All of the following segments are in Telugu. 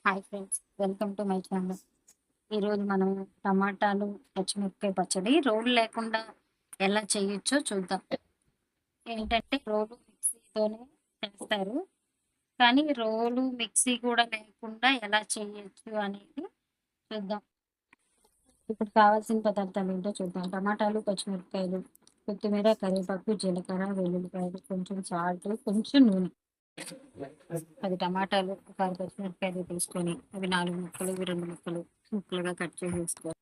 Hi friends, welcome to my channel. ఈరోజు మనం టమాటాలు పచ్చిమిరపకాయ పచ్చడి రోలు లేకుండా ఎలా చేయొచ్చో చూద్దాం. ఏంటంటే రోలు మిక్సీతోనే చేస్తారు, కానీ రోలు మిక్సీ కూడా లేకుండా ఎలా చేయొచ్చు అనేది చూద్దాం. ఇప్పుడు కావాల్సిన పదార్థాలు ఏంటో చూద్దాం. టమాటాలు, పచ్చిమిరపకాయలు, కొత్తిమీర, కరివేపాకు, జీలకర్ర, వెల్లుల్లిపాయలు, కొంచెం సాల్ట్, కొంచెం నూనె. 10 టమాటాలు, ఒక 6 పచ్చిమిరపకాయలు తీసుకొని అవి 4 ముక్కలు, ఇవి 2 ముక్కలు ముక్కలుగా కట్ చేసేసుకోవాలి.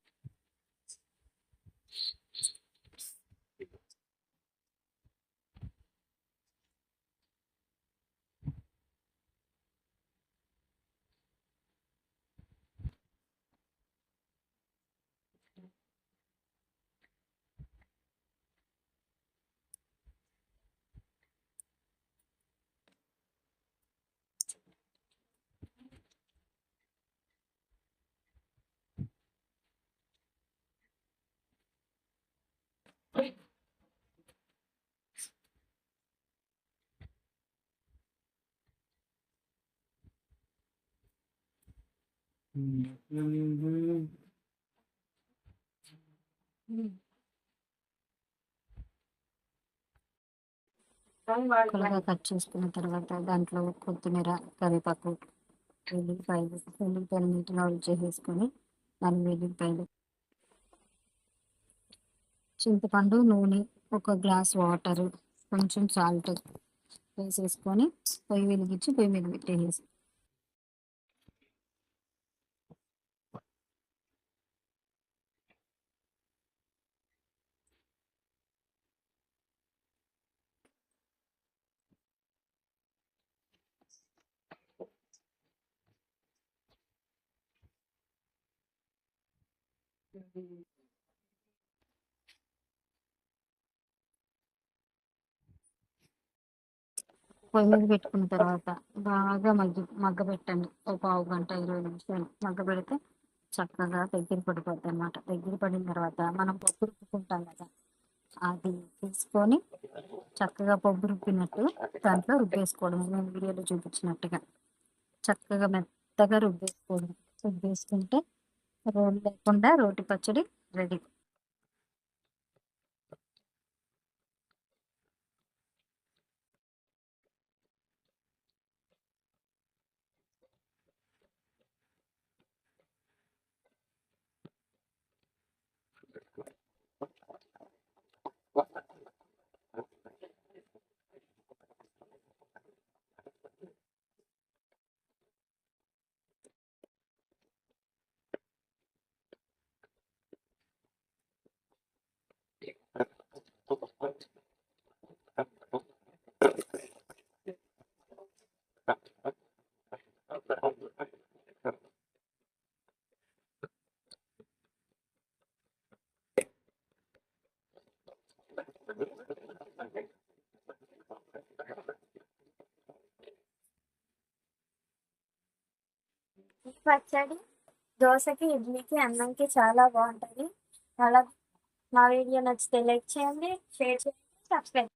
ముక్కలుగా కట్ చేసుకున్న తర్వాత దాంట్లో కొత్తిమీర, కరివేపాకు, వెల్లుల్లిపాయలు నీట్గా చేసేసుకొని 4 వెల్లుల్లిపాయలు, చింతపండు, నూనె, ఒక గ్లాస్ వాటర్, కొంచెం సాల్ట్ వేసేసుకొని పొయ్యి వెలిగించి పొయ్యి మీద పెట్టేసి పొయ్యి మీద పెట్టుకున్న తర్వాత బాగా మగ్గబెట్టండి. ఒక పావు గంట 20 నిమిషాలు మగ్గబెడితే చక్కగా దగ్గర పడిపోద్ది అనమాట. దగ్గర పడిన తర్వాత మనం పప్పు రుబ్బుకుంటాం కదా, అది తీసుకొని చక్కగా పప్పు రుబ్బినట్టు దాంట్లో రుబ్బేసుకోవడం. నేను వీడియోలో చూపించినట్టుగా చక్కగా మెత్తగా రుబ్బేసుకోవడం. రుబ్బేసుకుంటే రోలు లేకుండా రోటి పచ్చడి రెడీ. పచ్చడి దోశకి, ఇడ్లీకి, అన్నంకి చాలా బాగుంటుంది. అలా మా వీడియో నచ్చితే లైక్ చేయండి, షేర్ చేయండి, సబ్స్క్రైబ్